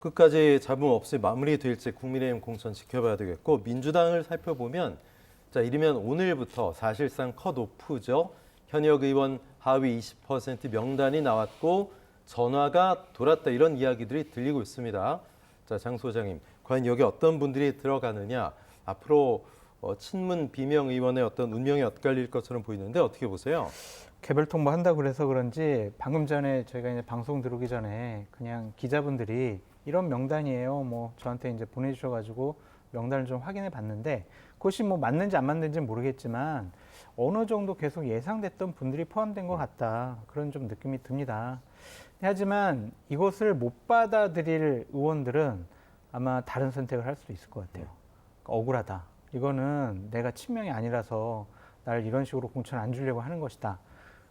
끝까지 잡음 없이 마무리될지 국민의힘 공천 지켜봐야 되겠고, 민주당을 살펴보면 자, 이르면 오늘부터 사실상 컷오프죠. 현역 의원 하위 20% 명단이 나왔고 전화가 돌았다, 이런 이야기들이 들리고 있습니다. 자, 장 소장님, 과연 여기 어떤 분들이 들어가느냐, 앞으로 친문 비명 의원의 어떤 운명이 엇갈릴 것처럼 보이는데 어떻게 보세요? 개별 통보한다고 그래서 그런지 방금 전에 저희가 이제 방송 들어오기 전에 그냥 기자분들이 이런 명단이에요. 뭐 저한테 이제 보내주셔가지고 명단을 좀 확인해 봤는데 그것이 뭐 맞는지 안 맞는지 모르겠지만 어느 정도 계속 예상됐던 분들이 포함된 것 같다. 그런 좀 느낌이 듭니다. 하지만 이것을 못 받아들일 의원들은 아마 다른 선택을 할 수도 있을 것 같아요. 그러니까 억울하다. 이거는 내가 친명이 아니라서 나를 이런 식으로 공천 안 주려고 하는 것이다.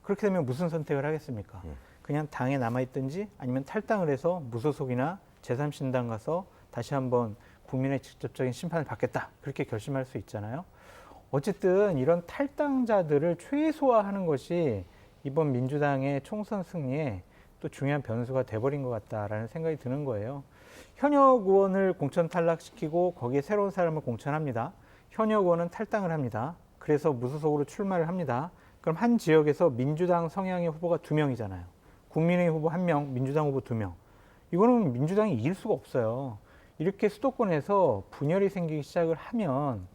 그렇게 되면 무슨 선택을 하겠습니까? 그냥 당에 남아있든지 아니면 탈당을 해서 무소속이나 제3신당 가서 다시 한번 국민의 직접적인 심판을 받겠다. 그렇게 결심할 수 있잖아요. 어쨌든 이런 탈당자들을 최소화하는 것이 이번 민주당의 총선 승리에 또 중요한 변수가 돼버린 것 같다라는 생각이 드는 거예요. 현역 의원을 공천 탈락시키고 거기에 새로운 사람을 공천합니다. 현역 의원은 탈당을 합니다. 그래서 무소속으로 출마를 합니다. 그럼 한 지역에서 민주당 성향의 후보가 2명이잖아요. 국민의힘 후보 1명, 민주당 후보 2명. 이거는 민주당이 이길 수가 없어요. 이렇게 수도권에서 분열이 생기기 시작을 하면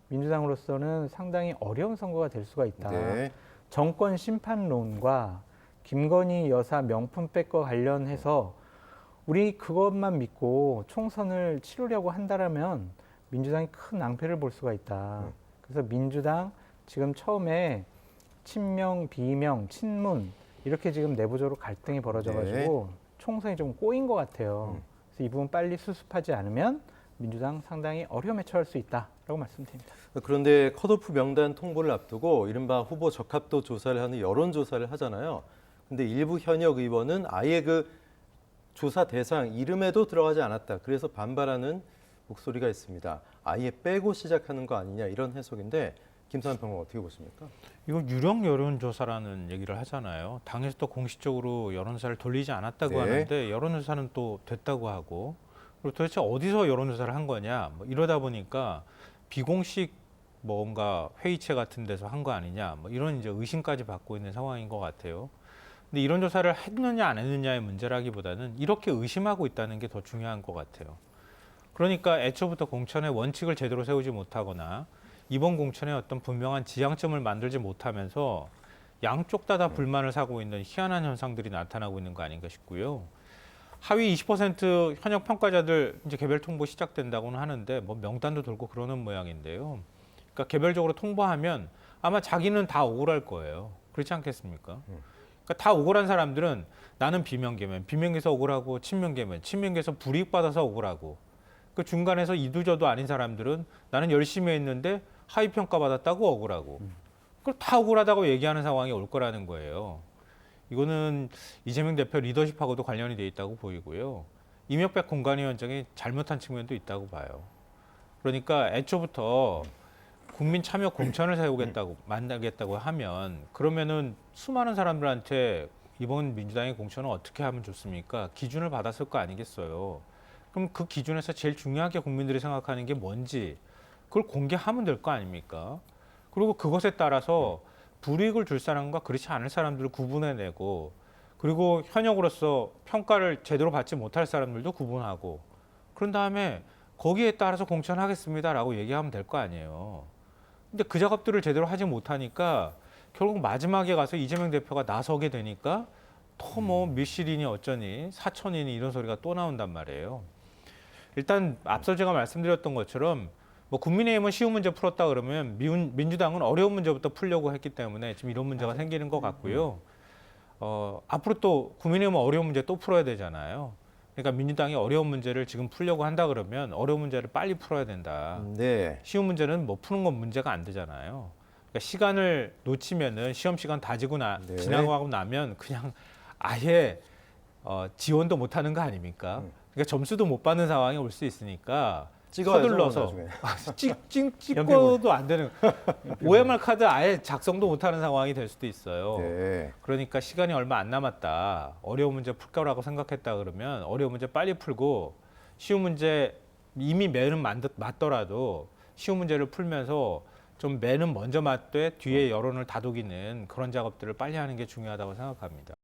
민주당으로서는 상당히 어려운 선거가 될 수가 있다. 네. 정권 심판론과 김건희 여사 명품백과 관련해서 우리 그것만 믿고 총선을 치르려고 한다라면 민주당이 큰 낭패를 볼 수가 있다. 그래서 민주당 지금 처음에 친명, 비명, 친문 이렇게 지금 내부적으로 갈등이 벌어져가지고 총선이 좀 꼬인 것 같아요. 그래서 이 부분 빨리 수습하지 않으면 민주당 상당히 어려움에 처할 수 있다라고 말씀드립니다. 그런데 컷오프 명단 통보를 앞두고 이른바 후보 적합도 조사를 하는 여론조사를 하잖아요. 근데 일부 현역 의원은 아예 그 조사 대상 이름에도 들어가지 않았다. 그래서 반발하는 목소리가 있습니다. 아예 빼고 시작하는 거 아니냐, 이런 해석인데 김삼환 평론 어떻게 보십니까? 이거 유령 여론조사라는 얘기를 하잖아요. 당에서도 공식적으로 여론조사를 돌리지 않았다고 하는데 여론조사는 또 됐다고 하고, 그리고 도대체 어디서 여론조사를 한 거냐, 뭐 이러다 보니까 비공식 뭔가 회의체 같은 데서 한 거 아니냐, 뭐 이런 이제 의심까지 받고 있는 상황인 것 같아요. 근데 이런 조사를 했느냐 안 했느냐의 문제라기보다는 이렇게 의심하고 있다는 게 더 중요한 것 같아요. 그러니까 애초부터 공천의 원칙을 제대로 세우지 못하거나 이번 공천에 어떤 분명한 지향점을 만들지 못하면서 양쪽 다 불만을 사고 있는 희한한 현상들이 나타나고 있는 거 아닌가 싶고요. 하위 20% 현역 평가자들 이제 개별 통보 시작된다고는 하는데 뭐 명단도 돌고 그러는 모양인데요. 그러니까 개별적으로 통보하면 아마 자기는 다 억울할 거예요. 그렇지 않겠습니까? 그러니까 다 억울한 사람들은 나는 비명계면, 비명계에서 억울하고, 친명계면, 친명계에서 불이익받아서 억울하고, 그 중간에서 이도저도 아닌 사람들은 나는 열심히 했는데 하위 평가받았다고 억울하고, 그걸 다 억울하다고 얘기하는 상황이 올 거라는 거예요. 이거는 이재명 대표 리더십하고도 관련이 돼 있다고 보이고요. 이명박 공관위원장이 잘못한 측면도 있다고 봐요. 그러니까 애초부터 국민 참여 공천을 세우겠다고 만나겠다고 하면, 그러면은 수많은 사람들한테 이번 민주당의 공천은 어떻게 하면 좋습니까? 기준을 받았을 거 아니겠어요. 그럼 그 기준에서 제일 중요하게 국민들이 생각하는 게 뭔지 그걸 공개하면 될 거 아닙니까? 그리고 그것에 따라서 불이익을 줄 사람과 그렇지 않을 사람들을 구분해내고, 그리고 현역으로서 평가를 제대로 받지 못할 사람들도 구분하고, 그런 다음에 거기에 따라서 공천하겠습니다라고 얘기하면 될 거 아니에요. 근데 그 작업들을 제대로 하지 못하니까 결국 마지막에 가서 이재명 대표가 나서게 되니까 더 뭐 밀실이니 어쩌니 사천이니 이런 소리가 또 나온단 말이에요. 일단 앞서 제가 말씀드렸던 것처럼 뭐 국민의힘은 쉬운 문제 풀었다 그러면 민주당은 어려운 문제부터 풀려고 했기 때문에 지금 이런 문제가 생기는 것 같고요. 앞으로 또 국민의힘은 어려운 문제 또 풀어야 되잖아요. 그러니까 민주당이 어려운 문제를 지금 풀려고 한다 그러면 어려운 문제를 빨리 풀어야 된다. 네. 쉬운 문제는 뭐 푸는 건 문제가 안 되잖아요. 그러니까 시간을 놓치면은 시험 시간 다 지나고 나면 그냥 아예 지원도 못 하는 거 아닙니까? 그러니까 점수도 못 받는 상황이 올 수 있으니까 서둘러서 찍고도 안 되는 OMR 카드 아예 작성도 못 하는 상황이 될 수도 있어요. 네. 그러니까 시간이 얼마 안 남았다. 어려운 문제 풀 거라고 생각했다 그러면 어려운 문제 빨리 풀고 쉬운 문제 이미 매는 맞더라도 쉬운 문제를 풀면서 좀 매는 먼저 맞되 뒤에 여론을 다독이는 그런 작업들을 빨리 하는 게 중요하다고 생각합니다.